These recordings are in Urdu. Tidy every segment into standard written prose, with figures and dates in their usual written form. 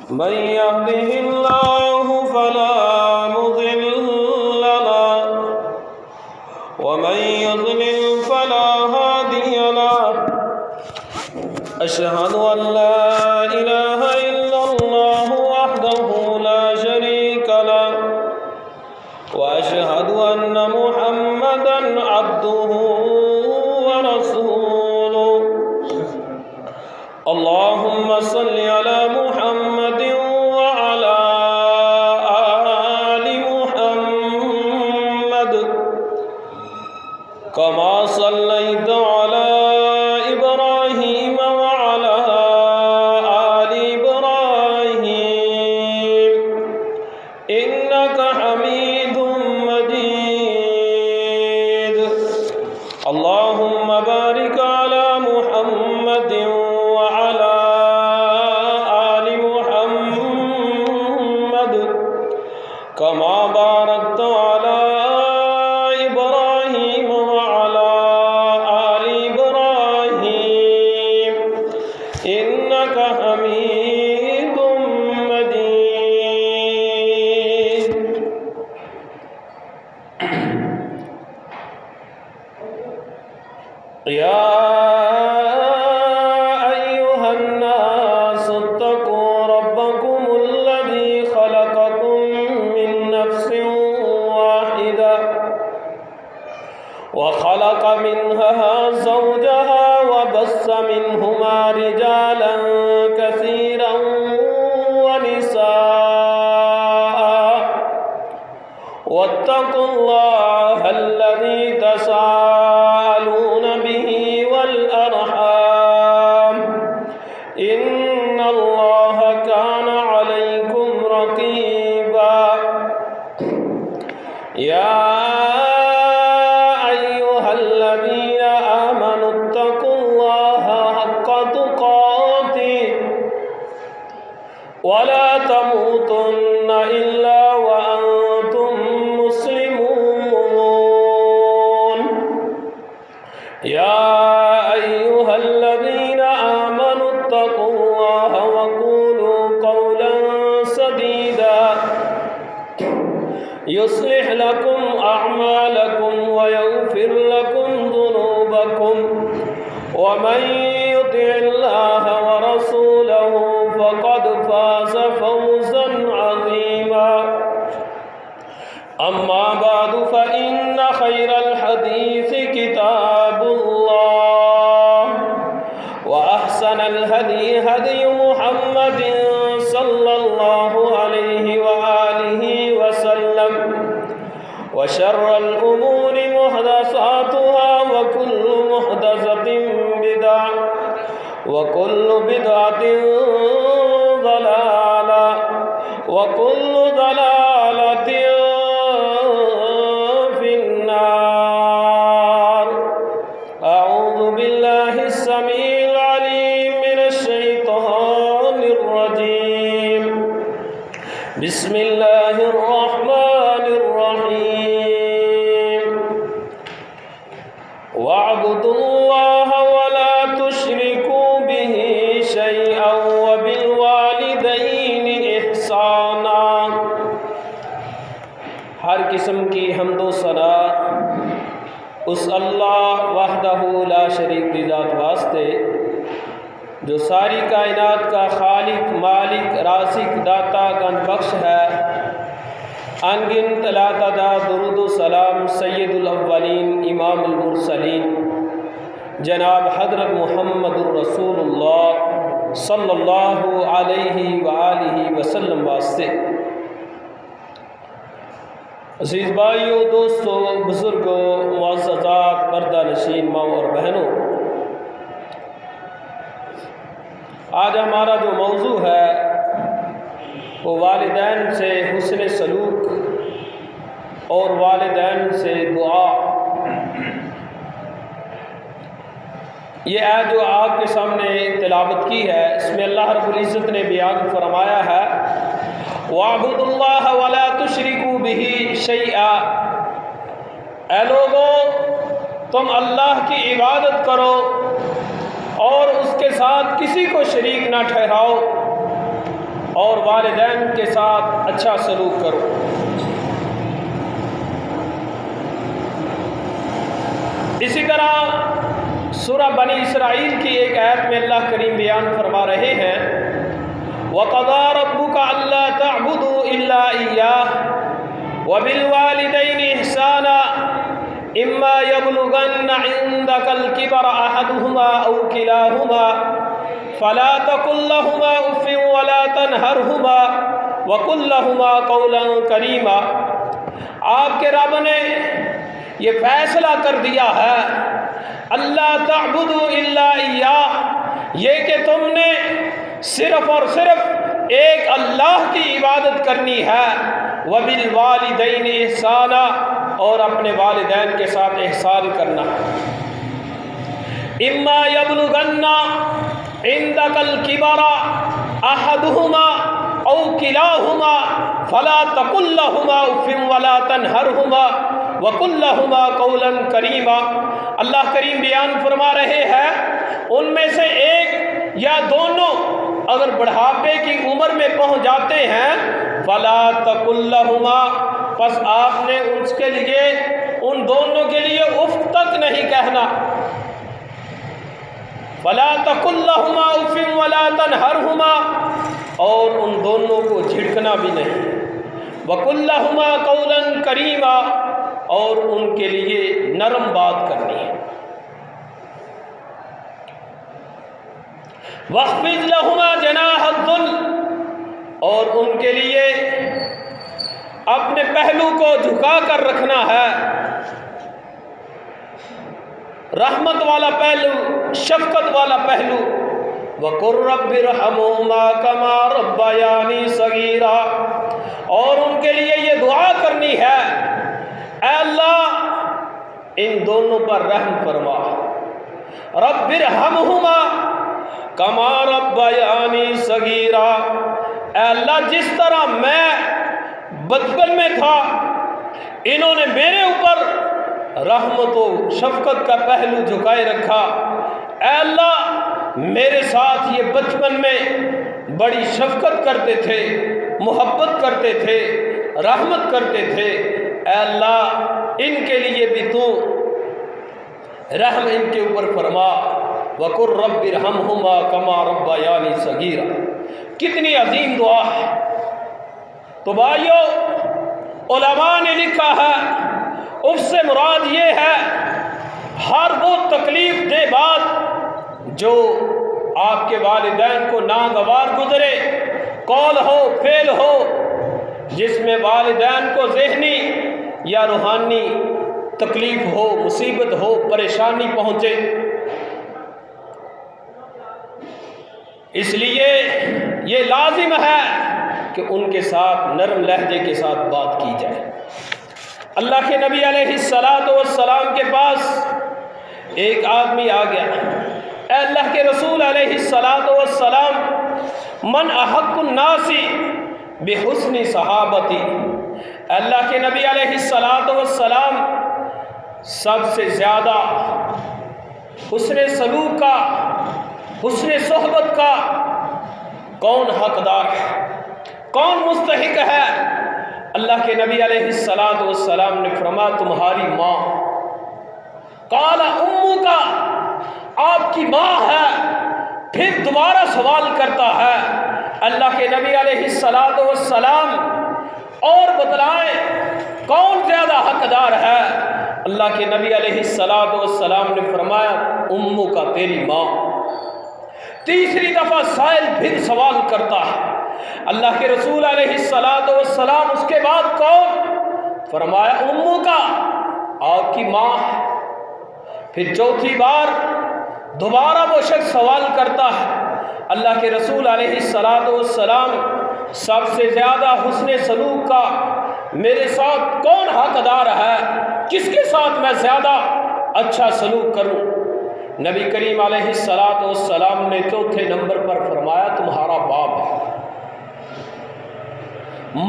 من يهده الله فلا مضل له ومن يضلل فلا هادي له أشهد أن لا إله إلا الله وحده لا شريك له وأشهد أن محمدا عبده ورسوله اللهم صل على محمد وعلى آل محمد كما صليت على إبراهيم وعلى آل إبراهيم إنك حميد مجيد اللهم بارك على محمد وعلى آل محمد كما باركت على إبراهيم وعلى آل إبراهيم إنك حميد مجيد يا أيها الناس اتقوا ربكم الذي خلقكم من نفس واحدة وخلق منها زوجها وبث منهما رجالا كثيرا ونساء واتقوا الله الذي تساءلون به والأرحام إن الله كان عليكم رقيبا يا أيها الذين آمنوا اتقوا الله حق تقاته ولا تموتن إلا وأنتم مسلمون يا أيها الذين آمنوا اتقوا الله وقولوا قولا سديدا يصلح لكم أعمالكم ويغفر لكم ذنوبكم ومن يطع الله ورسوله فقد فاز فوزا عظيما أما بعد فإن خير الحديث كتاب الله وأحسن الهدي هدي محمد صلى الله عليه وآله وسلم وشر الأمور محدثاتها وكل محدثة بدعة وكل بدعة ضلالة وكل ضلالة في النار أعوذ بالله السميع العليم من الشيطان الرجيم بسم الله الرحمن الرحيم واعبدوا الله ولا تشركوا به شيئا وبالوالدين إحسانا ہر قسم کی حمد و ثنا اس اللہ وحدہ لا شریک کی ذات واسطے جو ساری کائنات کا خالق مالک رازق داتا گن بخش ہے انگنت لا تعداد درود و سلام سید الاولین امام المرسلین جناب حضرت محمد الرسول اللہ صلی اللہ علیہ وآلہ وسلم واسطے عزیز بھائیوں دوستوں بزرگوں معززات پردہ نشین ماؤں اور بہنوں آج ہمارا جو موضوع ہے وہ والدین سے حسن سلوک اور والدین سے دعا۔ یہ آیت جو آپ کے سامنے تلاوت کی ہے اس میں اللہ رب العزت نے بیان فرمایا ہے وَاعْبُدُوا اللَّهَ وَلَا تُشْرِكُوا بِهِ شَيْئًا، اے لوگوں تم اللہ کی عبادت کرو اور اس کے ساتھ کسی کو شریک نہ ٹھہراؤ اور والدین کے ساتھ اچھا سلوک کرو۔ اسی طرح سورہ بنی اسرائیل کی ایک آیت میں اللہ کریم بیان فرما رہے ہیں وَقَضَىٰ رَبُّكَ أَلَّا تَعْبُدُوا إِلَّا إِيَّاهُ وَبِالْوَالِدَيْنِ إِحْسَانًا إِمَّا يَبْلُغَنَّ عِندَكَ الْكِبَرَ أَحَدُهُمَا أَوْ كِلَاهُمَا فَلَا تَقُل لَّهُمَا أُفٍّ وَلَا تَنْهَرْهُمَا وَقُل لَّهُمَا قَوْلًا كَرِيمًا۔ آپ کے رب نے یہ فیصلہ کر دیا ہے اللہ تعبدوا الا اياه، یہ کہ تم نے صرف اور صرف ایک اللہ کی عبادت کرنی ہے، وبالوالدین احسانا، اور اپنے والدین کے ساتھ احسان کرنا ہے۔ اما یبلغن عندک الکبر احدہما او کلاہما فلا تقل لہما اف ولا تنہرہما وقل لہما قولا کریما۔ اللہ کریم بیان فرما رہے ہیں ان میں سے ایک یا دونوں اگر بڑھاپے کی عمر میں پہنچ جاتے ہیں فلا تقل لہما، پس آپ نے اس کے لیے ان دونوں کے لیے اف تک نہیں کہنا، فلا تقل لہما اف ولا تنہرہما، اور ان دونوں کو جھڑکنا بھی نہیں، وقل لہما قولا کریما، اور ان کے لیے نرم بات کرنی ہے۔ وَاخْفِضْ لَهُمَا جَنَاحَ الذُّلِّ، اور ان کے لیے اپنے پہلو کو جھکا کر رکھنا ہے، رحمت والا پہلو، شفقت والا پہلو۔ وَقُلْ رَبِّ ارْحَمْهُمَا كَمَا رَبَّيَانِي صَغِيرًا، اور ان کے لیے یہ دعا کرنی ہے اے اللہ ان دونوں پر رحم فرما، رب ارحمہما کما ربیانی صغیرا، اے اللہ جس طرح میں بچپن میں تھا انہوں نے میرے اوپر رحمت و شفقت کا پہلو جھکائے رکھا، اے اللہ میرے ساتھ یہ بچپن میں بڑی شفقت کرتے تھے، محبت کرتے تھے، رحمت کرتے تھے، اے اللہ ان کے لیے بھی تو رحم ان کے اوپر فرما، وَقُلْ رَبِّ ارْحَمْهُمَا كَمَا رَبَّيَانِي صَغِيرًا۔ کتنی عظیم دعا ہے۔ تو بھائیو علماء نے لکھا ہے اس سے مراد یہ ہے ہر وہ تکلیف دہ بات جو آپ کے والدین کو ناگوار گزرے، قول ہو فعل ہو، جس میں والدین کو ذہنی یا روحانی تکلیف ہو، مصیبت ہو، پریشانی پہنچے، اس لیے یہ لازم ہے کہ ان کے ساتھ نرم لہجے کے ساتھ بات کی جائے۔ اللہ کے نبی علیہ السلام کے پاس ایک آدمی آ گیا، اے اللہ کے رسول علیہ السلام من احق الناس بحسن صحابتی، اللہ کے نبی علیہ السلام سب سے زیادہ حسن سلوک کا، حسن صحبت کا کون حقدار ہے، کون مستحق ہے؟ اللہ کے نبی علیہ السلام نے فرمایا تمہاری ماں۔ قال امک، آپ کی ماں ہے۔ پھر دوبارہ سوال کرتا ہے اللہ کے نبی علیہ السلام اور بتلائیں کون زیادہ حقدار ہے؟ اللہ کے نبی علیہ السلام نے فرمایا امک کا، تیری ماں۔ تیسری دفعہ سائل پھر سوال کرتا ہے اللہ کے رسول علیہ السلام اس کے بعد کون؟ فرمایا امک کا، آپ کی ماں ہے۔ پھر چوتھی بار دوبارہ وہ شخص سوال کرتا ہے اللہ کے رسول علیہ السلام سب سے زیادہ حسن سلوک کا میرے ساتھ کون حقدار ہے، کس کے ساتھ میں زیادہ اچھا سلوک کروں؟ نبی کریم علیہ السلام نے چوتھے نمبر پر فرمایا تمہارا باپ ہے۔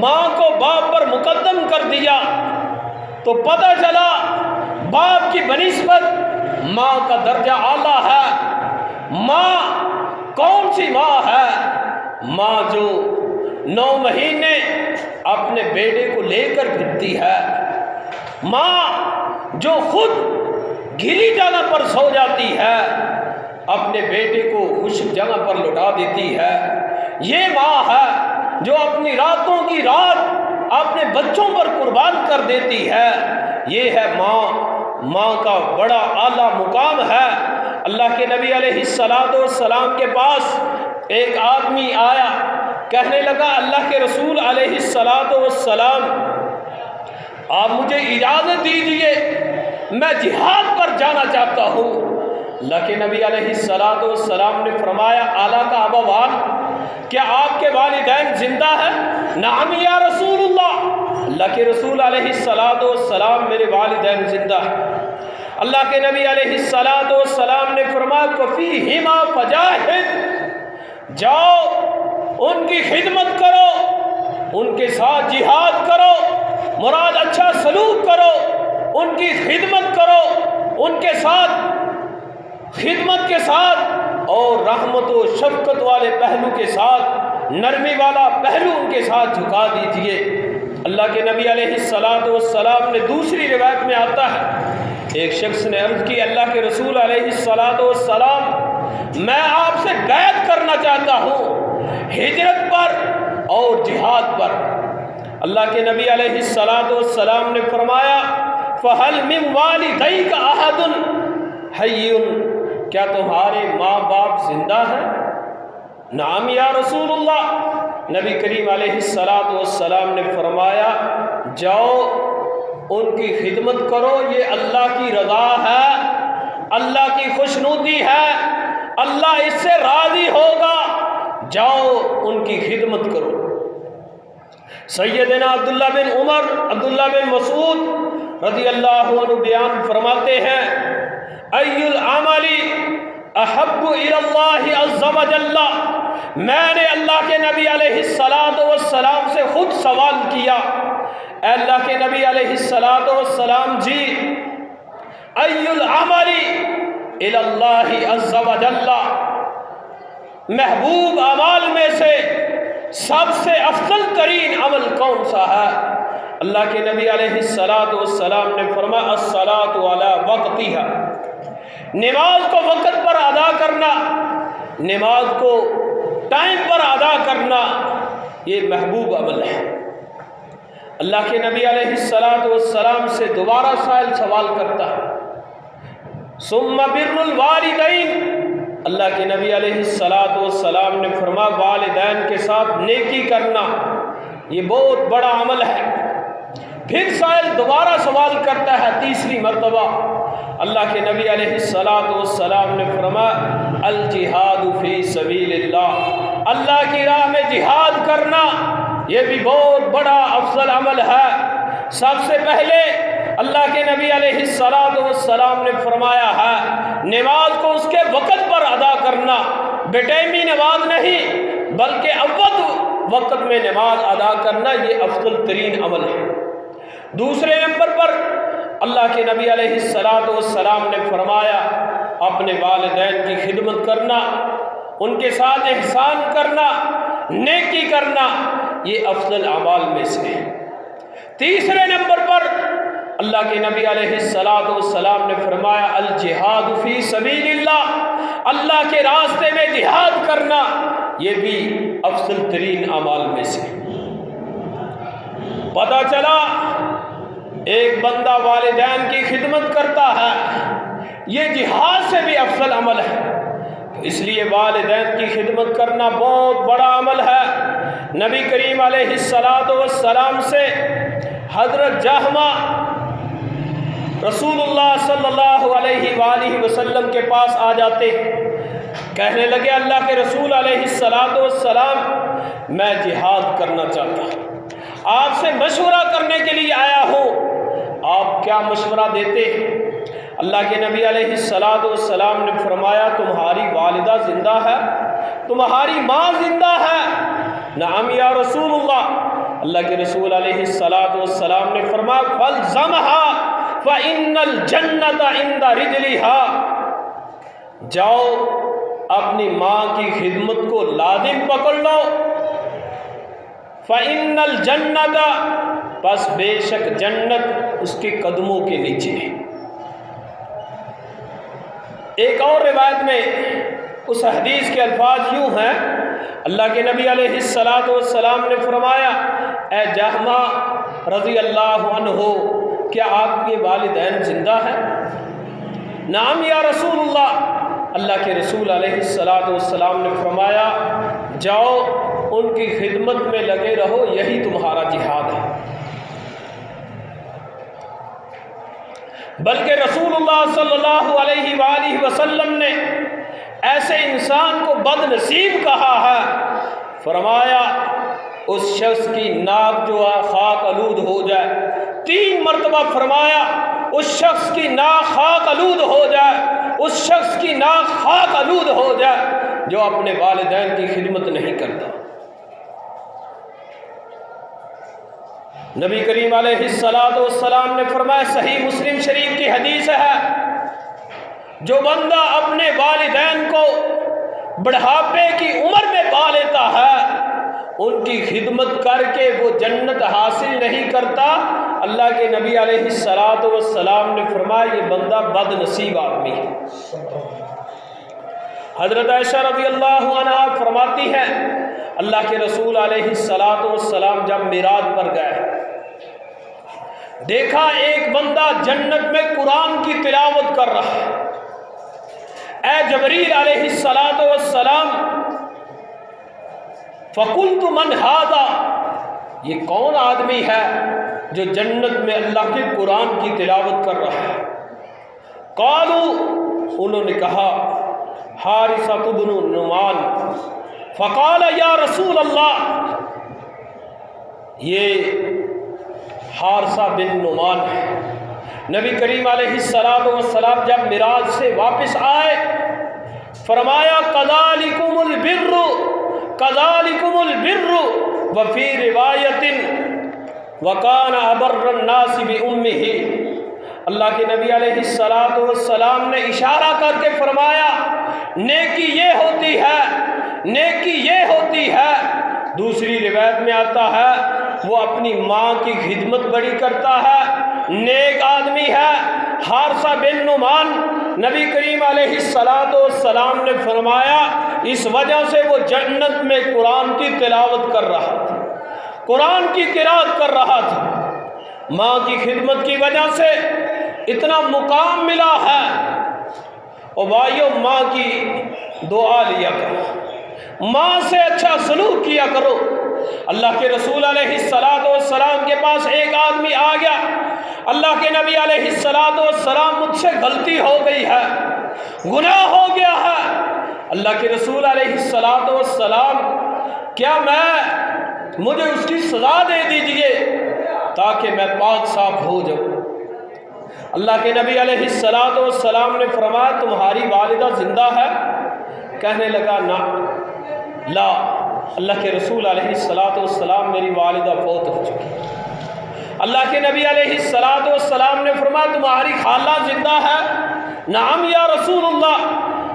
ماں کو باپ پر مقدم کر دیا تو پتہ چلا باپ کی بنسبت ماں کا درجہ اعلیٰ ہے۔ ماں کون سی ماں ہے؟ ماں جو 9 مہینے اپنے بیٹے کو لے کر پھرتی ہے، ماں جو خود گیلی جگہ پر سو جاتی ہے اپنے بیٹے کو خشک جگہ پر لٹا دیتی ہے، یہ ماں ہے جو اپنی راتوں کی رات اپنے بچوں پر قربان کر دیتی ہے، یہ ہے ماں کا بڑا اعلیٰ مقام ہے۔ اللہ کے نبی علیہ السلام کے پاس ایک آدمی آیا، کہنے لگا اللہ کے رسول علیہ السلام آپ مجھے اجازت دیجیے، میں جہاد پر جانا چاہتا ہوں۔ اللہ کے نبی علیہ السلام نے فرمایا اعلیٰ کا ابوان، کیا آپ کے والدین زندہ ہیں؟ نعم یا رسول اللہ، اللہ کے رسول علیہ السلام میرے والدین زندہ ہیں۔ اللہ کے نبی علیہ السلام نے فرمایا فَفِيهِمَا فَجَاهِدْ، جاؤ ان کی خدمت کرو، ان کے ساتھ جہاد کرو، مراد اچھا سلوک کرو، ان کی خدمت کرو، ان کے ساتھ خدمت کے ساتھ اور رحمت و شفقت والے پہلو کے ساتھ نرمی والا پہلو ان کے ساتھ جھکا دیجئے۔ اللہ کے نبی علیہ السلام نے دوسری روایت میں آتا ہے، ایک شخص نے عرض کی اللہ کے رسول علیہ السلام میں آپ سے بیعت کرنا چاہتا ہوں ہجرت پر اور جہاد پر۔ اللہ کے نبی علیہ السلام نے فرمایا فَهَلْ مِنْ وَالِدَيْكَ أَحَدٌ حَيٌّ، کیا تمہارے ماں باپ زندہ ہیں؟ نعم یا رسول اللہ، نبی کریم علیہ السلام نے فرمایا جاؤ ان کی خدمت کرو، یہ اللہ کی رضا ہے، اللہ کی خوشنودی ہے، اللہ اس سے راضی ہوگا، جاؤ ان کی خدمت کرو۔ سیدنا عبداللہ بن عمر، عبداللہ بن مسعود رضی اللہ عنہ بیان فرماتے ہیں ای العمل احب الی اللہ عز وجل، میں نے اللہ کے نبی علیہ السلام سے خود سوال کیا، اے اللہ کے نبی علیہ السلام جی ای العمل الی اللہ عز وجل، محبوب اعمال میں سے سب سے افضل ترین عمل کون سا ہے؟ اللہ کے نبی علیہ السلام نے فرمایا الصلاۃ علی وقتہا، نماز کو وقت پر ادا کرنا، نماز کو ٹائم پر ادا کرنا، یہ محبوب عمل ہے۔ اللہ کے نبی علیہ السلام سے دوبارہ سائل سوال کرتا ہے ثم بر الوالدین، اللہ کے نبی علیہ السلام نے فرمایا والدین کے ساتھ نیکی کرنا، یہ بہت بڑا عمل ہے۔ پھر سائل دوبارہ سوال کرتا ہے تیسری مرتبہ، اللہ کے نبی علیہ السلام نے فرمایا الجہاد فی سبیل اللہ، اللہ کی راہ میں جہاد کرنا یہ بھی بہت بڑا افضل عمل ہے۔ سب سے پہلے اللہ کے نبی علیہ السلام نے فرمایا ہے نماز کو اس کے وقت پر ادا کرنا، بے ٹائمی نماز نہیں بلکہ اول وقت میں نماز ادا کرنا، یہ افضل ترین عمل ہے۔ دوسرے نمبر پر اللہ کے نبی علیہ السلام نے فرمایا اپنے والدین کی خدمت کرنا، ان کے ساتھ احسان کرنا، نیکی کرنا، یہ افضل اعمال میں سے ہے۔ تیسرے نمبر پر اللہ کے نبی علیہ السلام نے فرمایا الجہاد فی سبیل اللہ، اللہ کے راستے میں جہاد کرنا، یہ بھی افضل ترین اعمال میں سے۔ پتہ چلا ایک بندہ والدین کی خدمت کرتا ہے، یہ جہاد سے بھی افضل عمل ہے، اس لیے والدین کی خدمت کرنا بہت بڑا عمل ہے۔ نبی کریم علیہ السلام سے حضرت جہمہ رسول اللہ صلی اللہ علیہ وآلہ وسلم کے پاس آ جاتے، کہنے لگے اللہ کے رسول علیہ السلام میں جہاد کرنا چاہتا ہوں، آپ سے مشورہ کرنے کے لیے آیا ہوں، آپ کیا مشورہ دیتے ہیں؟ اللہ کے نبی علیہ السلام نے فرمایا تمہاری والدہ زندہ ہے، تمہاری ماں زندہ ہے؟ نعم یا رسول اللہ، اللہ کے رسول علیہ السلام نے فرمایا فَالْزَمْهَا فَإِنَّ الْجَنَّةَ عِنْدَ رِجْلِهَا، جاؤ اپنی ماں کی خدمت کو لازم پکڑ لو، فإن الجنت، پس بے شک جنت اس کے قدموں کے نیچے ہے۔ ایک اور روایت میں اس حدیث کے الفاظ یوں ہیں، اللہ کے نبی علیہ السلام نے فرمایا، اے جہمہ رضی اللہ عنہ، کیا آپ کے والدین زندہ ہیں؟ نعم یا رسول اللہ کے رسول علیہ السلام نے فرمایا، جاؤ ان کی خدمت میں لگے رہو، یہی تمہارا جہاد ہے۔ بلکہ رسول اللہ صلی اللہ علیہ وآلہ وسلم نے ایسے انسان کو بد نصیب کہا ہے، فرمایا اس شخص کی ناک جو ہے خاک آلود ہو جائے، 3 مرتبہ فرمایا اس شخص کی ناک خاک آلود ہو جائے، اس شخص کی ناک خاک آلود ہو جائے جو اپنے والدین کی خدمت نہیں کرتا۔ نبی کریم علیہ السلام نے فرمایا، صحیح مسلم شریف کی حدیث ہے، جو بندہ اپنے والدین کو بڑھاپے کی عمر میں پا لیتا ہے، ان کی خدمت کر کے وہ جنت حاصل نہیں کرتا، اللہ کے نبی علیہ السلام نے فرمایا یہ بندہ بد نصیب آدمی ہے۔ حضرت عائشہ رضی اللہ عنہا فرماتی ہے، اللہ کے رسول علیہ السلام جب معراج پر گئے، دیکھا ایک بندہ جنت میں قرآن کی تلاوت کر رہا ہے۔ اے جبریل علیہ السلام، فقلت من ھذا، یہ کون آدمی ہے جو جنت میں اللہ کے قرآن کی تلاوت کر رہا ہے؟ قالوا، انہوں نے کہا حارثہ بن نعمان۔ فقال یا رسول اللہ، یہ حارثہ بن نعمان ہے۔ نبی کریم علیہ السلام جب معراج سے واپس آئے، فرمایا کذالکم البر، کذالکم البر، وفی روایت وکان ابر الناس بامہ۔ اللہ کے نبی علیہ السلام نے اشارہ کر کے فرمایا، نیکی یہ ہوتی ہے، نیکی یہ ہوتی ہے۔ دوسری روایت میں آتا ہے وہ اپنی ماں کی خدمت بڑی کرتا ہے، نیک آدمی ہے۔ حارثہ بن نعمان، نبی کریم علیہ السلام نے فرمایا اس وجہ سے وہ جنت میں قرآن کی تلاوت کر رہا تھا، قرآن کی قرات کر رہا تھا۔ ماں کی خدمت کی وجہ سے اتنا مقام ملا ہے۔ اور بھائیو، ماں کی دعا لیا کرو، ماں سے اچھا سلوک کیا کرو۔ اللہ کے رسول علیہ السلام کے پاس ایک آدمی آ گیا، اللہ کے نبی علیہ السلام مجھ سے غلطی ہو گئی ہے، گناہ ہو گیا ہے۔ اللہ کے رسول علیہ السلام، کیا مجھے اس کی سزا دے دیجئے تاکہ میں پاک صاف ہو جاؤں۔ اللہ کے نبی علیہ السلام نے فرمایا تمہاری والدہ زندہ ہے؟ کہنے لگا نا، لا، اللہ کے رسول علیہ السلام میری والدہ فوت ہو چکی۔ اللہ کے نبی علیہ السلام نے فرمایا تمہاری خالہ زندہ ہے؟ نعم یا رسول اللہ۔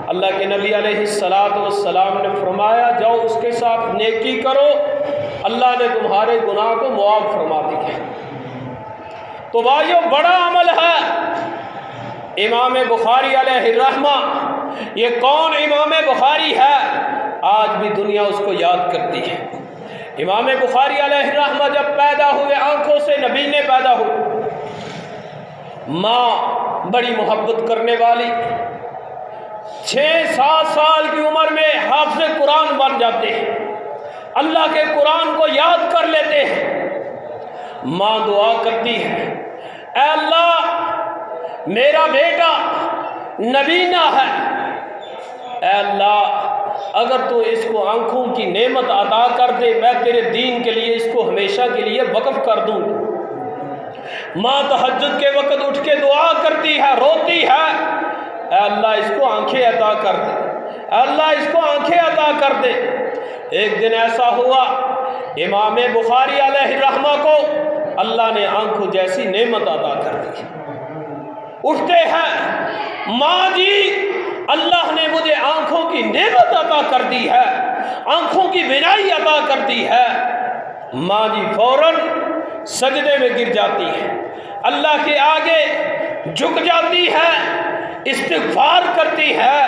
اللہ کے نبی علیہ السلام نے فرمایا جاؤ اس کے ساتھ نیکی کرو، اللہ نے تمہارے گناہ کو معاف فرما دیا۔ تو بھائیو، بڑا عمل ہے۔ امام بخاری علیہ الرحمہ، یہ کون امام بخاری ہے؟ آج بھی دنیا اس کو یاد کرتی ہے۔ امام بخاری علیہ الرحمہ جب پیدا ہوئے، آنکھوں سے نبی نے پیدا ہوئے، ماں بڑی محبت کرنے والی، 6-7 سال کی عمر میں حافظ قرآن بن جاتے ہیں، اللہ کے قرآن کو یاد کر لیتے ہیں۔ ماں دعا کرتی ہے، اے اللہ میرا بیٹا نبینا ہے، اے اللہ اگر تو اس کو آنکھوں کی نعمت عطا کر دے، میں تیرے دین کے لیے اس کو ہمیشہ کے لیے وقف کر دوں۔ ماں تہجد کے وقت اٹھ کے دعا کرتی ہے، روتی ہے، اے اللہ اس کو آنکھیں عطا کر دے، اے اللہ اس کو آنکھیں عطا کر دے۔ ایک دن ایسا ہوا، امام بخاری علیہ الرحمہ کو اللہ نے آنکھوں جیسی نعمت عطا کر دی۔ اٹھتے ہیں، ماں جی اللہ نے مجھے آنکھوں کی نعمت عطا کر دی ہے، آنکھوں کی بینائی عطا کر دی ہے۔ ماں جی فوراً سجدے میں گر جاتی ہے، اللہ کے آگے جھک جاتی ہے، استغفار کرتی ہے،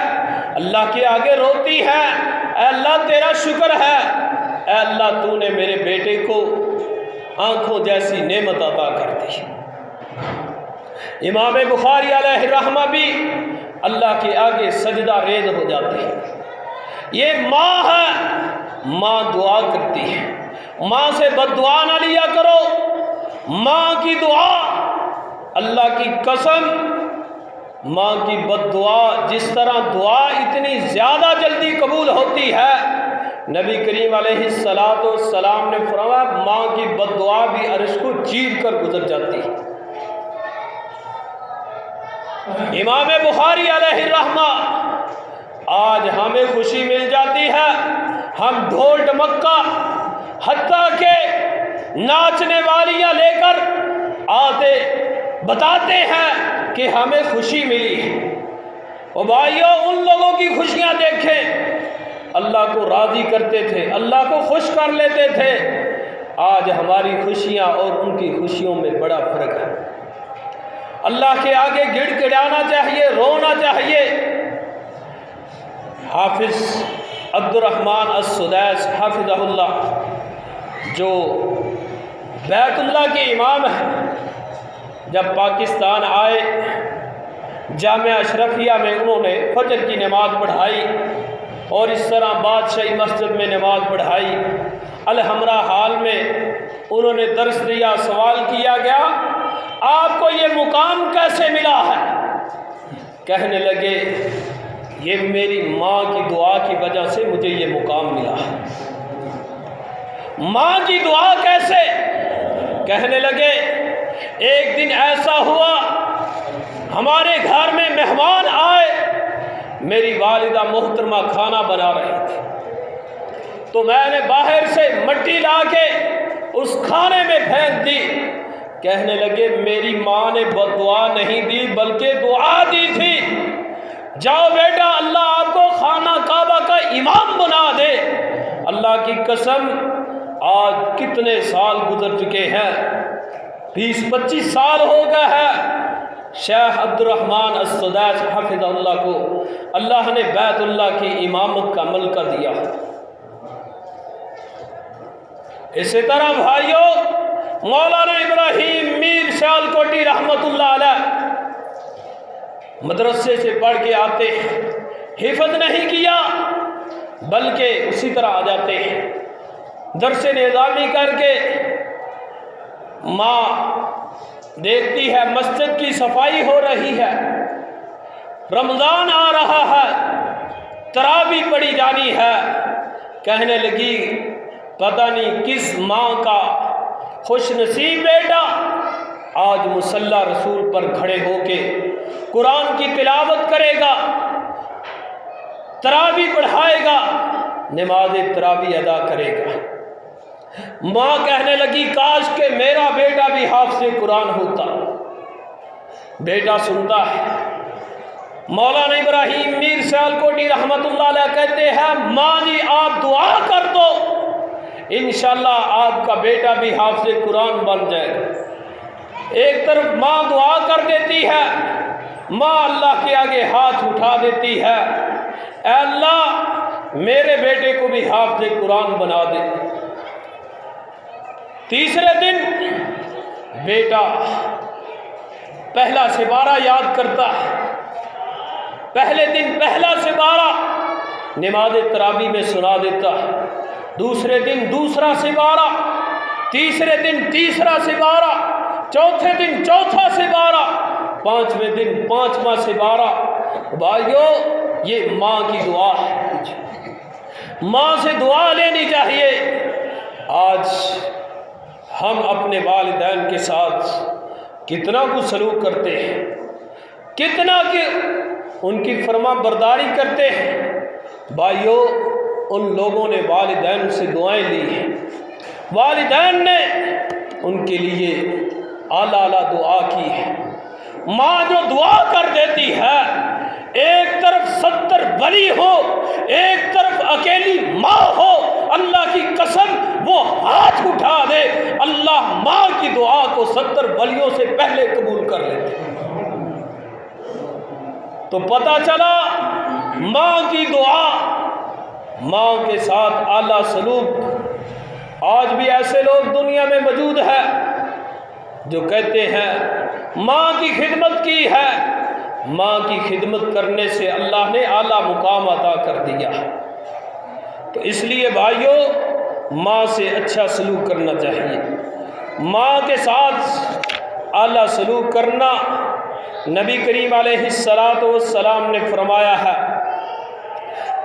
اللہ کے آگے روتی ہے، اے اللہ تیرا شکر ہے، اے اللہ تو نے میرے بیٹے کو آنکھوں جیسی نعمت عطا کر دی۔ امام بخاری علیہ الرحمہ بھی اللہ کے آگے سجدہ ریز ہو جاتے ہیں۔ یہ ماں ہے، ماں دعا کرتی ہے، ماں سے بد دعا نہ لیا کرو۔ ماں کی دعا، اللہ کی قسم، ماں کی بد دعا، جس طرح دعا اتنی زیادہ جلدی قبول ہوتی ہے، نبی کریم علیہ السلام نے فرمایا ماں کی بد دعا بھی عرش کو چیر کر گزر جاتی ہے۔ امام بخاری علیہ الرحمہ، آج ہمیں خوشی مل جاتی ہے، ہم ڈھول ڈمکا حتیٰ کہ ناچنے والیاں لے کر آتے بتاتے ہیں کہ ہمیں خوشی ملی ہے۔ او بھائیو، ان لوگوں کی خوشیاں دیکھیں، اللہ کو راضی کرتے تھے، اللہ کو خوش کر لیتے تھے۔ آج ہماری خوشیاں اور ان کی خوشیوں میں بڑا فرق ہے۔ اللہ کے آگے گڑ گڑانا چاہیے، رونا چاہیے۔ حافظ عبد الرحمن السدیس حافظہ اللہ، جو بیت اللہ کے امام ہیں، جب پاکستان آئے جامعہ اشرفیہ میں انہوں نے فجر کی نماز پڑھائی اور اس طرح بادشاہی مسجد میں نماز پڑھائی۔ الحمرا حال میں انہوں نے درس دیا، سوال کیا گیا آپ کو یہ مقام کیسے ملا ہے؟ کہنے لگے یہ میری ماں کی دعا کی وجہ سے مجھے یہ مقام ملا ہے۔ ماں کی دعا کیسے؟ کہنے لگے ایک دن ایسا ہوا ہمارے گھر میں مہمان آئے، میری والدہ محترمہ کھانا بنا رہی تھی، تو میں نے باہر سے مٹی لا کے اس کھانے میں پھینک دی۔ کہنے لگے میری ماں نے بد دعا نہیں دی بلکہ دعا دی تھی، جاؤ بیٹا اللہ آپ کو خانہ کعبہ کا امام بنا دے۔ اللہ کی قسم آج کتنے سال گزر چکے ہیں، 20-25 سال ہو گئے ہیں، شیخ عبد الرحمن السدیس حفظہ اللہ کو اللہ نے بیت اللہ کی امامت کا ملکہ دیا۔ اسی طرح بھائیوں، مولانا ابراہیم میر سیالکوٹی رحمت اللہ علیہ مدرسے سے پڑھ کے آتے ہیں، حفظ نہیں کیا بلکہ اسی طرح آ جاتے ہیں، درس نظامی کر کے ماں دیکھتی ہے مسجد کی صفائی ہو رہی ہے، رمضان آ رہا ہے، تراویح پڑھی جانی ہے۔ کہنے لگی پتہ نہیں کس ماں کا خوش نصیب بیٹا آج مصلی رسول پر کھڑے ہو کے قرآن کی تلاوت کرے گا، تراویح پڑھائے گا، نماز تراویح ادا کرے گا۔ ماں کہنے لگی کاش کہ میرا بیٹا بھی حافظ قرآن ہوتا۔ بیٹا سنتا ہے۔ مولانا ابراہیم میر سیالکوٹی رحمت اللہ علیہ کہتے ہیں ماں جی آپ دعا کر دو، انشاءاللہ آپ کا بیٹا بھی حافظ قرآن بن جائے گا۔ ایک طرف ماں دعا کر دیتی ہے، ماں اللہ کے آگے ہاتھ اٹھا دیتی ہے، اے اللہ میرے بیٹے کو بھی حافظ قرآن بنا دے۔ تیسرے دن بیٹا پہلا سپارہ یاد کرتا ہے، پہلے دن پہلا سپارہ نماز تراویح میں سنا دیتا ہے، دوسرے دن دوسرا سپارہ، تیسرے دن تیسرا سپارہ، چوتھے دن چوتھا سپارہ، پانچویں دن پانچواں سپارہ۔ بھائیو یہ ماں کی دعا ہے، ماں سے دعا لینی چاہیے۔ آج ہم اپنے والدین کے ساتھ کتنا کچھ سلوک کرتے ہیں، کتنا کہ ان کی فرما برداری کرتے ہیں۔ بھائیو ان لوگوں نے والدین سے دعائیں لی ہیں، والدین نے ان کے لیے اعلیٰ اعلیٰ دعا کی ہے۔ ماں جو دعا کر دیتی ہے، ایک طرف 70 ولی ہو، ایک طرف اکیلی ماں ہو، اللہ کی قسم وہ ہاتھ اٹھا تو پتہ چلا ماں کی دعا، ماں کے ساتھ اعلیٰ سلوک۔ آج بھی ایسے لوگ دنیا میں موجود ہیں جو کہتے ہیں ماں کی خدمت کی ہے، ماں کی خدمت کرنے سے اللہ نے اعلیٰ مقام عطا کر دیا۔ تو اس لیے بھائیوں، ماں سے اچھا سلوک کرنا چاہیے، ماں کے ساتھ اعلیٰ سلوک کرنا۔ نبی کریم علیہ السلام نے فرمایا ہے،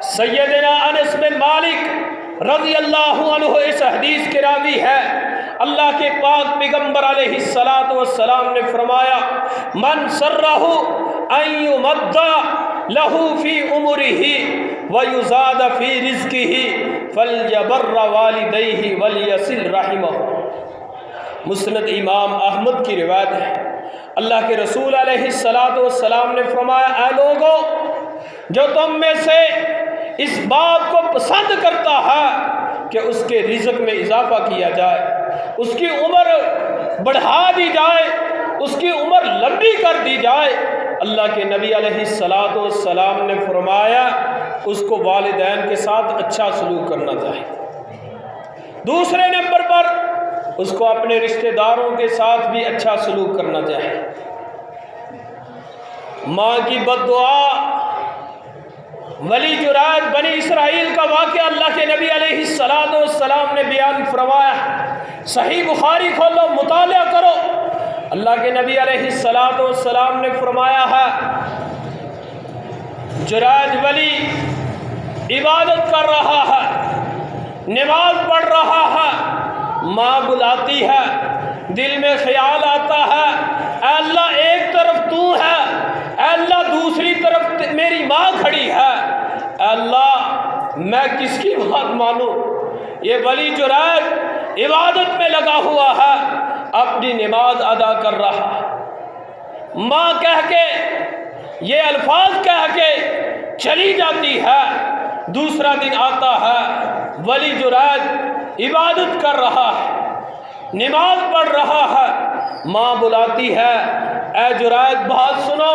سیدنا انس بن مالک رضی اللہ عنہ اس حدیث کے راوی ہے، اللہ کے پاک پیغمبر علیہ السلام نے فرمایا، من سرہ ان یمد لہ فی عمرہ ویزاد فی رزقہ فلیبر والدیہ ولیصل رحمہ۔ مسند امام احمد کی روایت ہے، اللہ کے رسول علیہ السلام نے فرمایا، اے لوگو، جو تم میں سے اس بات کو پسند کرتا ہے کہ اس کے رزق میں اضافہ کیا جائے، اس کی عمر بڑھا دی جائے، اس کی عمر لمبی کر دی جائے، اللہ کے نبی علیہ السلام نے فرمایا اس کو والدین کے ساتھ اچھا سلوک کرنا چاہیے۔ دوسرے نمبر پر اس کو اپنے رشتہ داروں کے ساتھ بھی اچھا سلوک کرنا چاہیے۔ ماں کی بد دعا، ولی جراد بنی اسرائیل کا واقعہ اللہ کے نبی علیہ السلام نے بیان فرمایا۔ صحیح بخاری کھولو، مطالعہ کرو، اللہ کے نبی علیہ السلام نے فرمایا ہے، جراد ولی عبادت کر رہا ہے، نماز پڑھ رہا ہے، ماں بلاتی ہے، دل میں خیال آتا ہے، اے اللہ ایک طرف تو ہے، اے اللہ دوسری طرف میری ماں کھڑی ہے، اے اللہ میں کس کی بات مانوں؟ یہ ولی جرائد عبادت میں لگا ہوا ہے، اپنی نماز ادا کر رہا ہے، ماں کہہ کے یہ الفاظ کہہ کے چلی جاتی ہے، دوسرا دن آتا ہے، ولی جرائد عبادت کر رہا ہے، نماز پڑھ رہا ہے، ماں بلاتی ہے، اے جرائد بات سنو،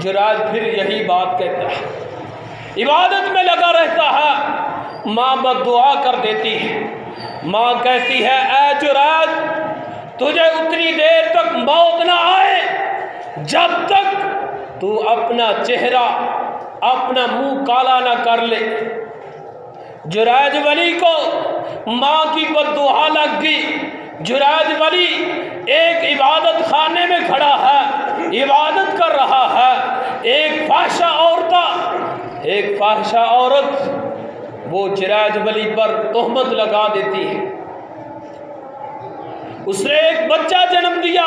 جرائد پھر یہی بات کہتا ہے، عبادت میں لگا رہتا ہے، ماں بد دعا کر دیتی ہے، ماں کہتی ہے، اے جرائد تجھے اتنی دیر تک موت نہ آئے جب تک تو اپنا چہرہ، اپنا منہ کالا نہ کر لے۔ جرائد ولی کو ماں کی بد دعا لگ گئی۔ جرائد ولی ایک عبادت خانے میں کھڑا ہے، عبادت کر رہا ہے، ایک فاحشہ عورت وہ جرائد ولی پر تہمت لگا دیتی ہے، اس نے ایک بچہ جنم دیا،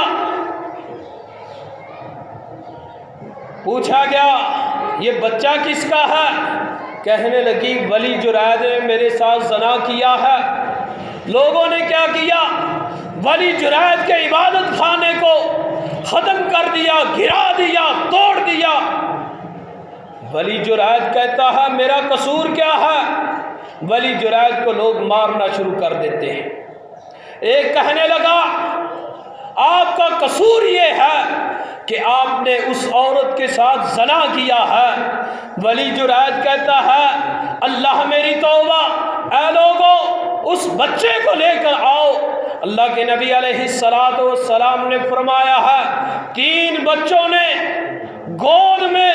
پوچھا گیا یہ بچہ کس کا ہے؟ کہنے لگی ولی جرائد نے میرے ساتھ زنا کیا ہے۔ لوگوں نے کیا کیا؟ ولی جرائد کے عبادت خانے کو ختم کر دیا، گرا دیا، توڑ دیا۔ ولی جرائد کہتا ہے میرا قصور کیا ہے؟ ولی جرائد کو لوگ مارنا شروع کر دیتے ہیں۔ ایک کہنے لگا آپ کا قصور یہ ہے کہ آپ نے اس عورت کے ساتھ زنا کیا ہے۔ ولی جرائد کہتا ہے اللہ میری توبہ، اے لوگوں اس بچے کو لے کر آؤ۔ اللہ کے نبی علیہ السلام نے فرمایا ہے 3 بچوں نے گود میں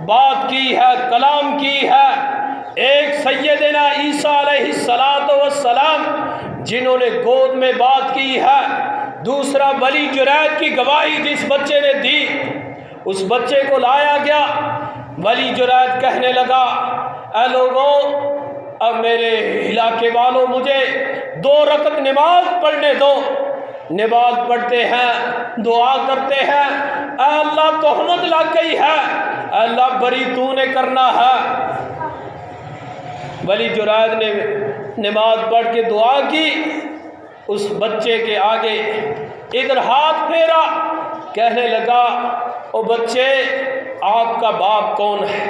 بات کی ہے، کلام کی ہے۔ ایک سیدنا عیسیٰ علیہ السلام جنہوں نے گود میں بات کی ہے، دوسرا ولی جرائد کی گواہی جس بچے نے دی، اس بچے کو لایا گیا۔ ولی جرائد کہنے لگا اے لوگوں اب میرے علاقے والوں مجھے 2 رکعت نماز پڑھنے دو۔ نماز پڑھتے ہیں، دعا کرتے ہیں، اے اللہ تہمت لگ گئی ہے، اے اللہ بری تو نے کرنا ہے۔ ولی جرائد نے نماز پڑھ کے دعا کی، اس بچے کے آگے ادھر ہاتھ پھیرا، کہنے لگا او بچے آپ کا باپ کون ہے؟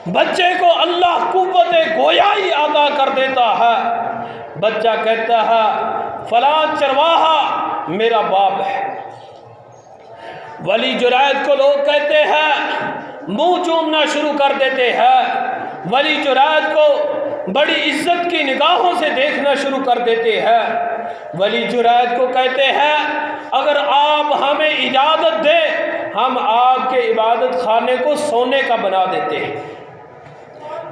بچے کو اللہ قوت گویائی عطا کر دیتا ہے۔ بچہ کہتا ہے فلاں چرواہا میرا باپ ہے۔ ولی جرائد کو لوگ کہتے ہیں منہ چومنا شروع کر دیتے ہیں، ولی جرائد کو بڑی عزت کی نگاہوں سے دیکھنا شروع کر دیتے ہیں، ولی جرائد کو کہتے ہیں اگر آپ ہمیں اجازت دیں ہم آپ کے عبادت خانے کو سونے کا بنا دیتے ہیں۔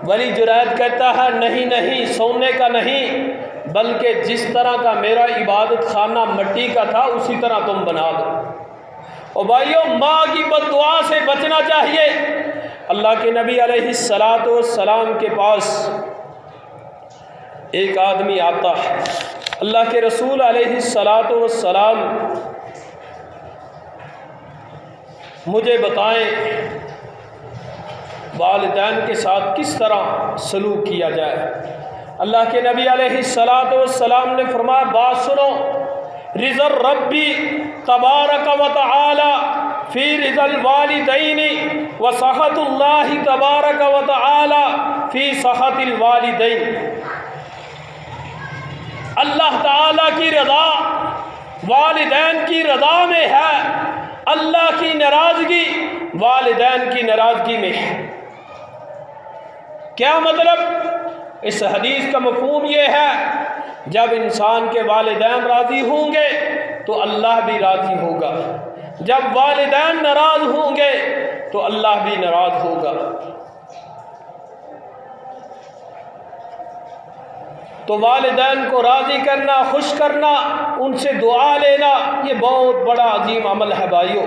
ولی جرائد کہتا ہے نہیں نہیں، سونے کا نہیں، بلکہ جس طرح کا میرا عبادت خانہ مٹی کا تھا اسی طرح تم بنا دو۔ اور بھائیوں، ماں کی بد دعا سے بچنا چاہیے۔ اللہ کے نبی علیہ السلام کے پاس ایک آدمی آتا ہے، اللہ کے رسول علیہ السلام مجھے بتائیں والدین کے ساتھ کس طرح سلوک کیا جائے۔ اللہ کے نبی علیہ السلام نے فرمایا بات سنو، رضا الربی تبارک و تعالی فی رضا الوالدین و سخط اللہ تبارک و تعالی فی سخط الوالدین۔ اللہ تعالیٰ کی رضا والدین کی رضا میں ہے، اللہ کی ناراضگی والدین کی ناراضگی میں ہے۔ کیا مطلب؟ اس حدیث کا مفہوم یہ ہے جب انسان کے والدین راضی ہوں گے تو اللہ بھی راضی ہوگا، جب والدین ناراض ہوں گے تو اللہ بھی ناراض ہوگا۔ تو والدین کو راضی کرنا، خوش کرنا، ان سے دعا لینا، یہ بہت بڑا عظیم عمل ہے بھائیوں۔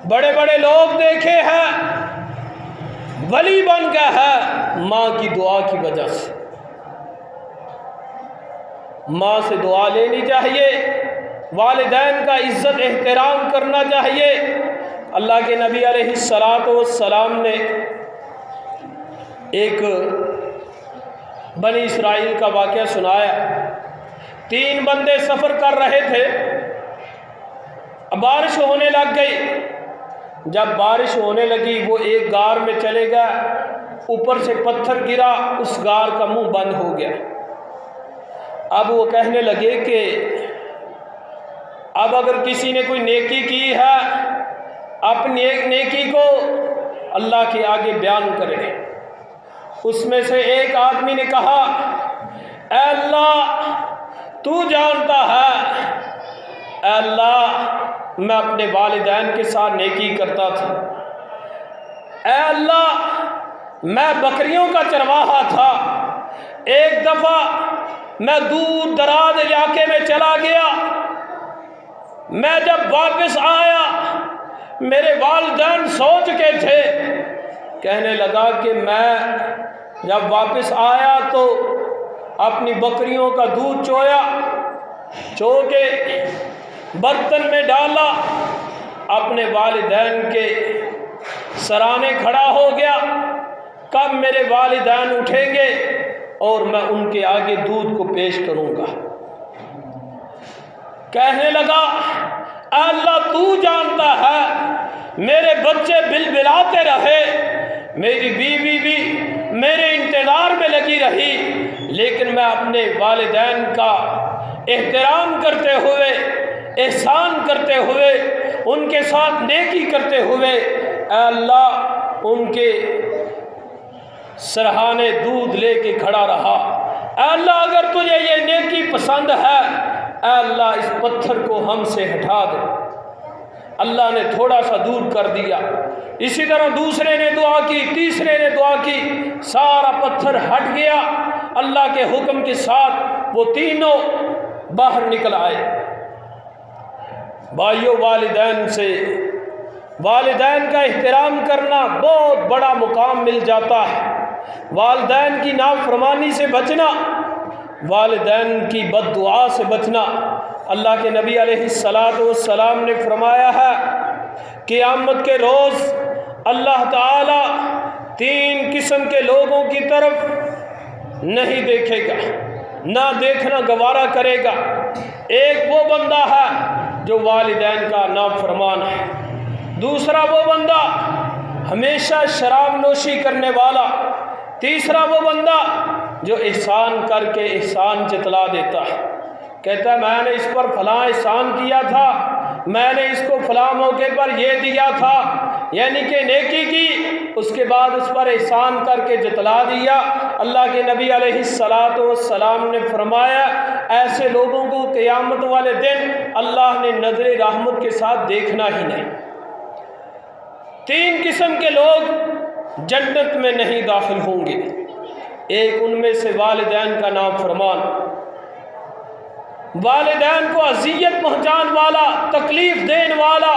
بڑے بڑے لوگ دیکھے ہیں ولی بن گئے ہیں ماں کی دعا کی وجہ سے۔ ماں سے دعا لینی چاہیے، والدین کا عزت احترام کرنا چاہیے۔ اللہ کے نبی علیہ السلام نے ایک بنی اسرائیل کا واقعہ سنایا۔ 3 بندے سفر کر رہے تھے، بارش ہونے لگ گئی۔ جب بارش ہونے لگی وہ ایک غار میں چلے گئے، اوپر سے پتھر گرا، اس غار کا منہ بند ہو گیا۔ اب وہ کہنے لگے کہ اب اگر کسی نے کوئی نیکی کی ہے اپنی ایک نیکی کو اللہ کے آگے بیان کرے۔ اس میں سے ایک آدمی نے کہا اے اللہ تو جانتا ہے، اے اللہ میں اپنے والدین کے ساتھ نیکی کرتا تھا، اے اللہ میں بکریوں کا چرواہا تھا، ایک دفعہ میں دور دراز علاقے میں چلا گیا، میں جب واپس آیا میرے والدین سو چکے تھے۔ کہنے لگا کہ میں جب واپس آیا تو اپنی بکریوں کا دودھ چویا، چو کے برتن میں ڈالا، اپنے والدین کے سرانے کھڑا ہو گیا، کب میرے والدین اٹھیں گے اور میں ان کے آگے دودھ کو پیش کروں گا۔ کہنے لگا اے اللہ تو جانتا ہے میرے بچے بلبلاتے رہے، میری بیوی بھی میرے انتظار میں لگی رہی، لیکن میں اپنے والدین کا احترام کرتے ہوئے، احسان کرتے ہوئے، ان کے ساتھ نیکی کرتے ہوئے اے اللہ ان کے سرہانے دودھ لے کے کھڑا رہا۔ اے اللہ اگر تجھے یہ نیکی پسند ہے اے اللہ اس پتھر کو ہم سے ہٹا دے۔ اللہ نے تھوڑا سا دور کر دیا، اسی طرح دوسرے نے دعا کی، تیسرے نے دعا کی، سارا پتھر ہٹ گیا۔ اللہ کے حکم کے ساتھ وہ تینوں باہر نکل آئے۔ بھائیوں، والدین کا احترام کرنا بہت بڑا مقام مل جاتا ہے۔ والدین کی نافرمانی سے بچنا، والدین کی بد دعا سے بچنا۔ اللہ کے نبی علیہ السلام نے فرمایا ہے قیامت کے روز اللہ تعالی 3 قسم کے لوگوں کی طرف نہیں دیکھے گا، نہ دیکھنا گوارا کرے گا۔ ایک وہ بندہ ہے جو والدین کا نافرمان ہے، دوسرا وہ بندہ ہمیشہ شراب نوشی کرنے والا، تیسرا وہ بندہ جو احسان کر کے احسان جتلا دیتا ہے، کہتا ہے میں نے اس پر فلاں احسان کیا تھا میں نے اس کو فلاں موقع پر یہ دیا تھا، یعنی کہ نیکی کی، اس کے بعد اس پر احسان کر کے جتلا دیا۔ اللہ کے نبی علیہ السلام نے فرمایا ایسے لوگوں کو قیامت والے دن اللہ نے نظر رحمت کے ساتھ دیکھنا ہی نہیں۔ 3 قسم کے لوگ جنت میں نہیں داخل ہوں گے۔ ایک ان میں سے والدین کا نام فرمان، والدین کو اذیت پہنچانے والا، تکلیف دینے والا،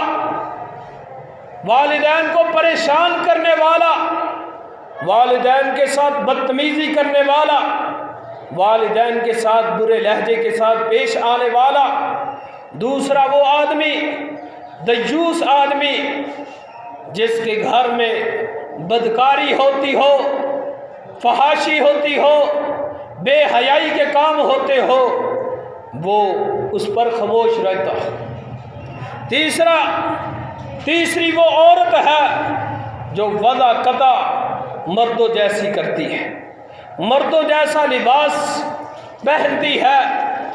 والدین کو پریشان کرنے والا، والدین کے ساتھ بدتمیزی کرنے والا، والدین کے ساتھ برے لہجے کے ساتھ پیش آنے والا۔ دوسرا وہ آدمی، دیوس آدمی، جس کے گھر میں بدکاری ہوتی ہو، فحاشی ہوتی ہو، بے حیائی کے کام ہوتے ہو، وہ اس پر خاموش رہتا ہے۔ تیسری وہ عورت ہے جو وضع قطع مردوں جیسی کرتی ہے، مردوں جیسا لباس پہنتی ہے۔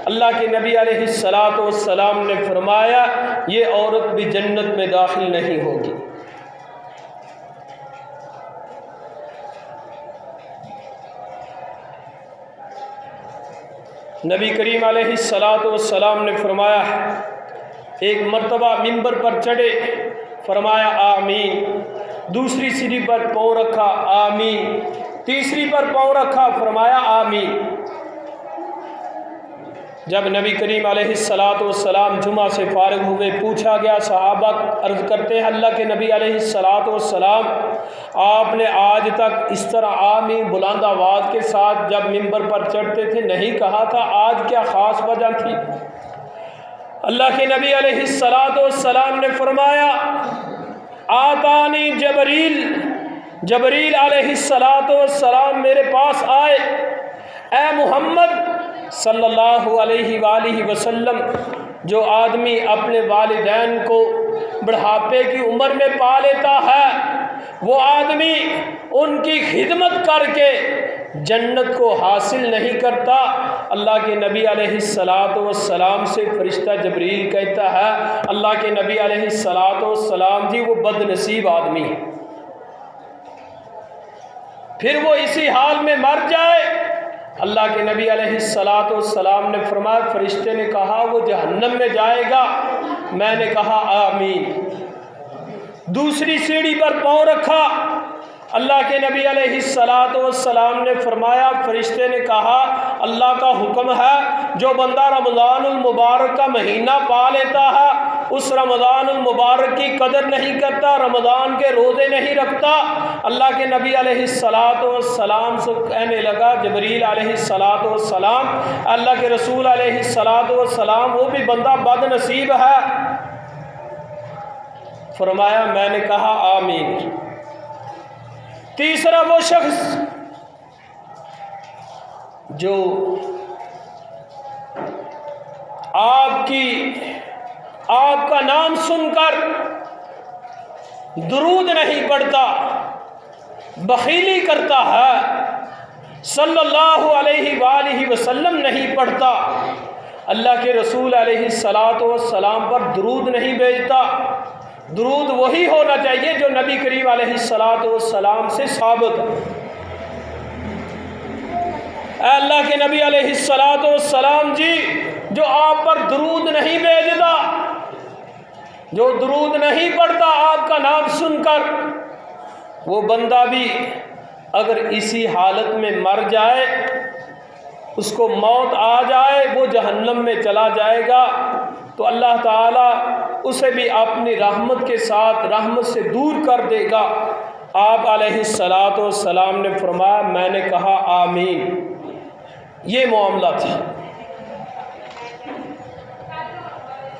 اللہ کے نبی علیہ السلام نے فرمایا یہ عورت بھی جنت میں داخل نہیں ہوگی۔ نبی کریم علیہ السلام نے فرمایا ایک مرتبہ منبر پر چڑھے، فرمایا آمین، دوسری سیڑھی پر پاؤں رکھا، آمین، تیسری پر پاؤں رکھا، فرمایا آمین۔ جب نبی کریم علیہ السلام جمعہ سے فارغ ہوئے، پوچھا گیا، صحابہ عرض کرتے ہیں اللہ کے نبی علیہ السلام آپ نے آج تک اس طرح آمین بلند آواز کے ساتھ جب منبر پر چڑھتے تھے نہیں کہا تھا، آج کیا خاص وجہ تھی؟ اللہ کے نبی علیہ السلام نے فرمایا آتانی جبریل علیہ السلام میرے پاس آئے، اے محمد صلی اللہ علیہ وآلہ وسلم، جو آدمی اپنے والدین کو بڑھاپے کی عمر میں پا لیتا ہے، وہ آدمی ان کی خدمت کر کے جنت کو حاصل نہیں کرتا۔ اللہ کے نبی علیہ السلام سے فرشتہ جبریل کہتا ہے اللہ کے نبی علیہ السلام جی وہ بد نصیب آدمی ہے، پھر وہ اسی حال میں مر جائے۔ اللہ کے نبی علیہ السلام نے فرمایا، فرشتے نے کہا وہ جہنم میں جائے گا، میں نے کہا آمین۔ دوسری سیڑھی پر پاؤں رکھا، اللہ کے نبی علیہ السلام نے فرمایا، فرشتے نے کہا اللہ کا حکم ہے جو بندہ رمضان المبارک کا مہینہ پا لیتا ہے، اس رمضان المبارک کی قدر نہیں کرتا، رمضان کے روزے نہیں رکھتا۔ اللہ کے نبی علیہ السلام سے کہنے لگا جبریل علیہ السلام، اللہ کے رسول علیہ السلام وہ بھی بندہ بد نصیب ہے؟ فرمایا میں نے کہا آمین۔ تیسرا وہ شخص جو آپ کا نام سن کر درود نہیں پڑھتا، بخیلی کرتا ہے، صلی اللہ علیہ وآلہ وسلم نہیں پڑھتا، اللہ کے رسول علیہ السلام پر درود نہیں بھیجتا۔ درود وہی ہونا چاہیے جو نبی کریم علیہ السلام سے ثابت ہے۔ اے اللہ کے نبی علیہ السلام جی جو آپ پر درود نہیں بھیجتا، جو درود نہیں پڑھتا آپ کا نام سن کر، وہ بندہ بھی اگر اسی حالت میں مر جائے، اس کو موت آ جائے، وہ جہنم میں چلا جائے گا، تو اللہ تعالیٰ اسے بھی اپنی رحمت کے ساتھ رحمت سے دور کر دے گا۔ آپ علیہ السلام نے فرمایا میں نے کہا آمین۔ یہ معاملہ تھا۔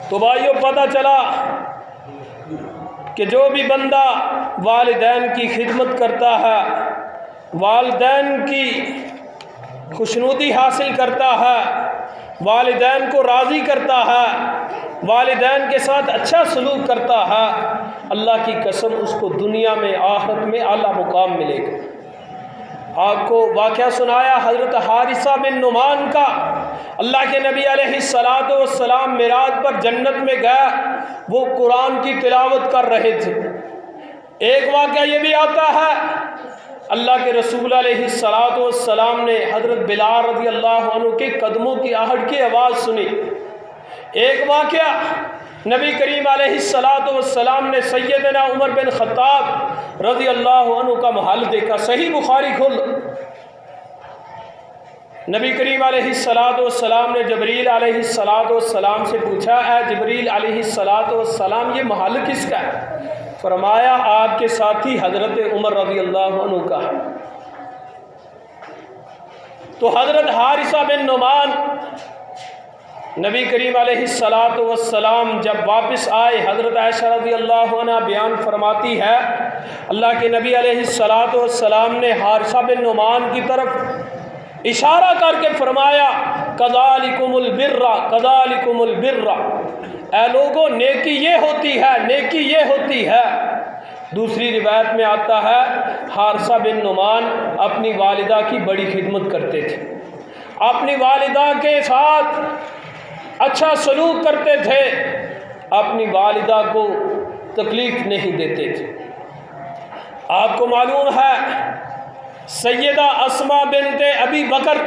تو بھائیو پتہ چلا کہ جو بھی بندہ والدین کی خدمت کرتا ہے، والدین کی خوشنودی حاصل کرتا ہے، والدین کو راضی کرتا ہے، والدین کے ساتھ اچھا سلوک کرتا ہے، اللہ کی قسم اس کو دنیا میں آخرت میں اعلیٰ مقام ملے گا۔ آپ کو واقعہ سنایا حضرت حارثہ بن نعمان کا۔ اللہ کے نبی علیہ السلام معراج پر جنت میں گئے، وہ قرآن کی تلاوت کر رہے تھے۔ ایک واقعہ یہ بھی آتا ہے، اللہ کے رسول علیہ السلام نے حضرت بلال رضی اللہ عنہ کے قدموں کی آہٹ کی آواز سنی۔ ایک واقعہ نبی کریم علیہ السلام نے سیدنا عمر بن خطاب رضی اللہ عنہ کا محل دیکھا۔ صحیح بخاری کھول، نبی کریم علیہ السلام نے جبریل علیہ السلام سے پوچھا، اے جبریل علیہ السلام یہ محل کس کا ہے؟ فرمایا آپ کے ساتھی حضرت عمر رضی اللہ عنہ کا ہے۔ تو حضرت حارثہ بن نعمان نبی کریم علیہ السلام جب واپس آئے، حضرت عائشہ رضی اللہ عنہ بیان فرماتی ہے، اللہ کے نبی علیہ السلام نے حارثہ بن نعمان کی طرف اشارہ کر کے فرمایا، کذالکم البر کذالکم البر، اے لوگوں نیکی یہ ہوتی ہے، نیکی یہ ہوتی ہے۔ دوسری روایت میں آتا ہے حارثہ بن نعمان اپنی والدہ کی بڑی خدمت کرتے تھے، اپنی والدہ کے ساتھ اچھا سلوک کرتے تھے، اپنی والدہ کو تکلیف نہیں دیتے تھے۔ آپ کو معلوم ہے سیدہ اسماء بنت ابی بکر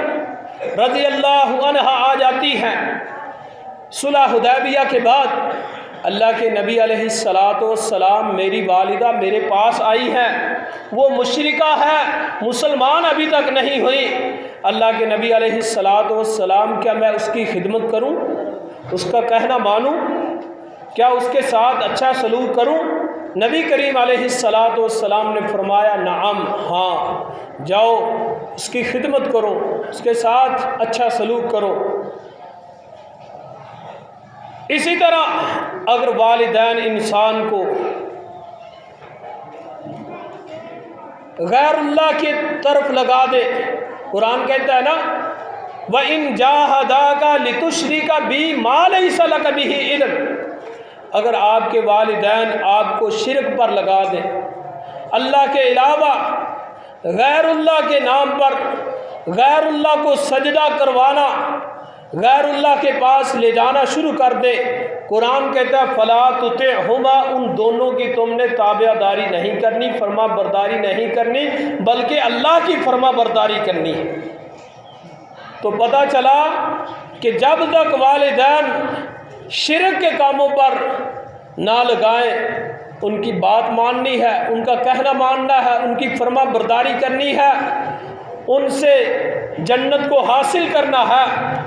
رضی اللہ عنہا آ جاتی ہیں صلح حدیبیہ کے بعد، اللہ کے نبی علیہ السلام میری والدہ میرے پاس آئی ہے، وہ مشرکہ ہے، مسلمان ابھی تک نہیں ہوئی۔ اللہ کے نبی علیہ السلام کیا میں اس کی خدمت کروں، اس کا کہنا مانوں، کیا اس کے ساتھ اچھا سلوک کروں؟ نبی کریم علیہ السلام نے فرمایا نعم، ہاں جاؤ اس کی خدمت کرو، اس کے ساتھ اچھا سلوک کرو۔ اسی طرح اگر والدین انسان کو غیر اللہ کی طرف لگا دے، قرآن کہتا ہے نا وَإِن جَاهَدَاكَ لِتُشْرِكَ بِي مَا لَيْسَ لَكَ بِهِ عِلْمٌ، اگر آپ کے والدین آپ کو شرک پر لگا دیں، اللہ کے علاوہ غیر اللہ کے نام پر غیر اللہ کو سجدہ کروانا، غیر اللہ کے پاس لے جانا شروع کر دے، قرآن کہتا ہے فَلَا تُطِعْهُمَا، ان دونوں کی تم نے تابع داری نہیں کرنی، فرما برداری نہیں کرنی، بلکہ اللہ کی فرما برداری کرنی ہے۔ تو پتہ چلا کہ جب تک والدین شرک کے کاموں پر نہ لگائیں، ان کی بات ماننی ہے، ان کا کہنا ماننا ہے، ان کی فرما برداری کرنی ہے، ان سے جنت کو حاصل کرنا ہے۔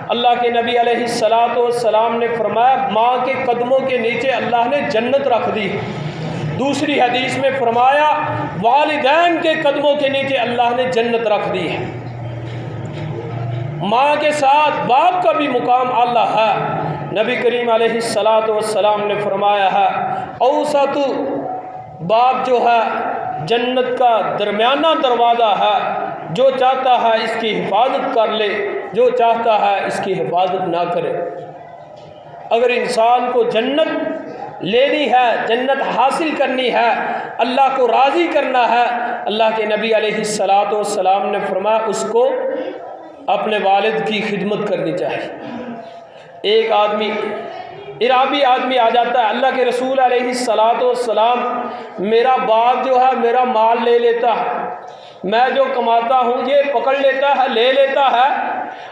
اللہ کے نبی علیہ السلام نے فرمایا ماں کے قدموں کے نیچے اللہ نے جنت رکھ دی۔ دوسری حدیث میں فرمایا والدین کے قدموں کے نیچے اللہ نے جنت رکھ دی ہے۔ ماں کے ساتھ باپ کا بھی مقام اعلیٰ ہے۔ نبی کریم علیہ السلام نے فرمایا ہے اوسط باپ جو ہے جنت کا درمیانہ دروازہ ہے، جو چاہتا ہے اس کی حفاظت کر لے، جو چاہتا ہے اس کی حفاظت نہ کرے۔ اگر انسان کو جنت لینی ہے، جنت حاصل کرنی ہے، اللہ کو راضی کرنا ہے، اللہ کے نبی علیہ السلام نے فرمایا اس کو اپنے والد کی خدمت کرنی چاہیے۔ ایک آدمی عرابی آدمی آ جاتا ہے، اللہ کے رسول علیہ السلام میرا باپ جو ہے میرا مال لے لیتا ہے، میں جو کماتا ہوں یہ پکڑ لیتا ہے، لے لیتا ہے۔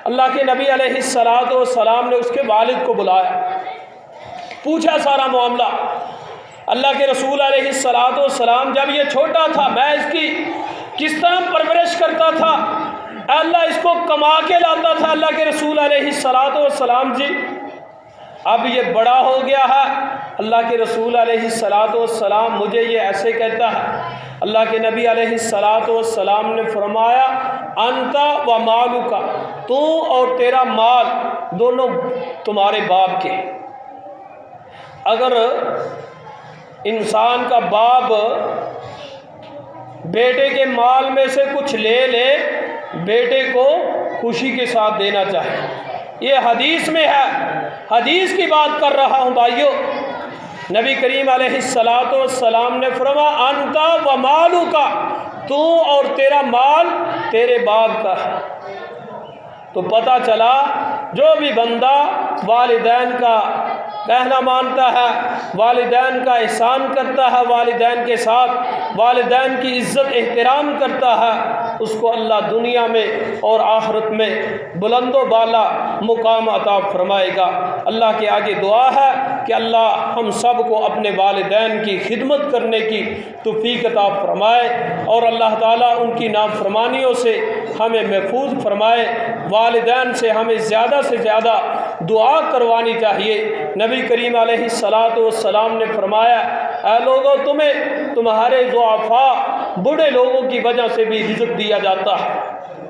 اللہ کے نبی علیہ السلام نے اس کے والد کو بلایا، پوچھا سارا معاملہ۔ اللہ کے رسول علیہ السلام جب یہ چھوٹا تھا میں اس کی کس طرح پرورش کرتا تھا، اللہ اس کو کما کے لاتا تھا۔ اللہ کے رسول علیہ السلام جی اب یہ بڑا ہو گیا ہے، اللہ کے رسول علیہ السلام مجھے یہ ایسے کہتا ہے۔ اللہ کے نبی علیہ السلام نے فرمایا انت و مالک، تو اور تیرا مال دونوں تمہارے باپ کے۔ اگر انسان کا باپ بیٹے کے مال میں سے کچھ لے لے، بیٹے کو خوشی کے ساتھ دینا چاہے۔ یہ حدیث میں ہے، حدیث کی بات کر رہا ہوں بھائیو۔ نبی کریم علیہ السلام نے فرمایا انت و مالک، تو اور تیرا مال تیرے باپ کا ہے۔ تو پتہ چلا جو بھی بندہ والدین کا کہنا مانتا ہے، والدین کا احسان کرتا ہے، والدین کے ساتھ والدین کی عزت احترام کرتا ہے، اس کو اللہ دنیا میں اور آخرت میں بلند و بالا مقام عطا فرمائے گا۔ اللہ کے آگے دعا ہے کہ اللہ ہم سب کو اپنے والدین کی خدمت کرنے کی توفیق عطا فرمائے، اور اللہ تعالیٰ ان کی نافرمانیوں سے ہمیں محفوظ فرمائے۔ والدین سے ہمیں زیادہ سے زیادہ دعا کروانی چاہیے۔ نبی کریم علیہ السلام نے فرمایا، اے لوگوں، تمہیں تمہارے ضعفاء بوڑھے لوگوں کی وجہ سے بھی رزق دیا جاتا ہے۔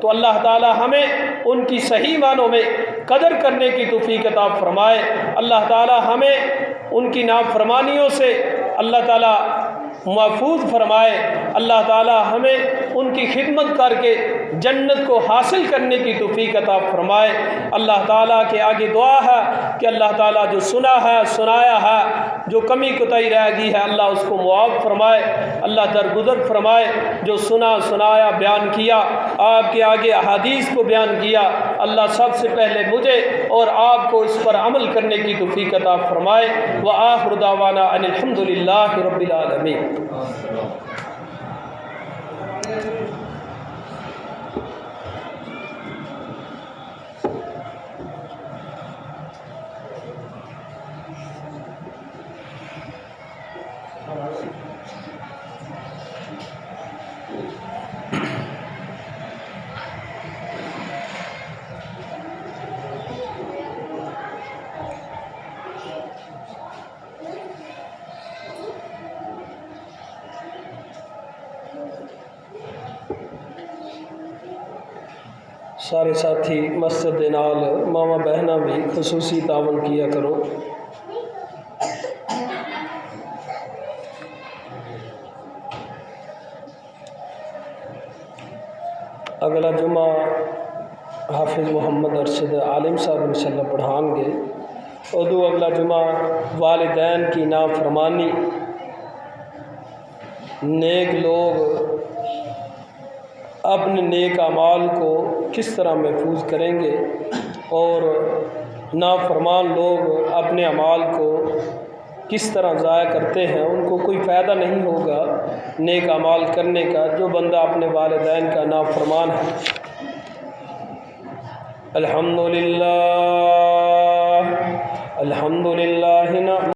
تو اللہ تعالی ہمیں ان کی صحیح معنوں میں قدر کرنے کی توفیق عطا فرمائے۔ اللہ تعالی ہمیں ان کی نافرمانیوں سے اللہ تعالی محفوظ فرمائے۔ اللہ تعالی ہمیں ان کی خدمت کر کے جنت کو حاصل کرنے کی توفیق عطا فرمائے۔ اللہ تعالیٰ کے آگے دعا ہے کہ اللہ تعالیٰ جو سنا ہے، سنایا ہے، جو کمی کوتاہی رہ گئی ہے، اللہ اس کو معاف فرمائے، اللہ درگزر فرمائے۔ جو سنا سنایا بیان کیا، آپ کے آگے احادیث کو بیان کیا، اللہ سب سے پہلے مجھے اور آپ کو اس پر عمل کرنے کی توفیق عطا فرمائے۔ وآخر دعوانا ان الحمد للہ رب العالمین۔ سارے ساتھی مسجد دے نال ماما بہناں بھی خصوصی تعاون کیا کرو۔ اگلا جمعہ حافظ محمد ارشد عالم صاحب انشاءاللہ پڑھان گے۔ ادو اگلا جمعہ والدین کی نافرمانی، نیک لوگ اپنے نیک اعمال کو کس طرح محفوظ کریں گے، اور نافرمان لوگ اپنے اعمال کو کس طرح ضائع کرتے ہیں، ان کو کوئی فائدہ نہیں ہوگا نیک اعمال کرنے کا جو بندہ اپنے والدین کا نافرمان ہے۔ الحمدللہ الحمدللہ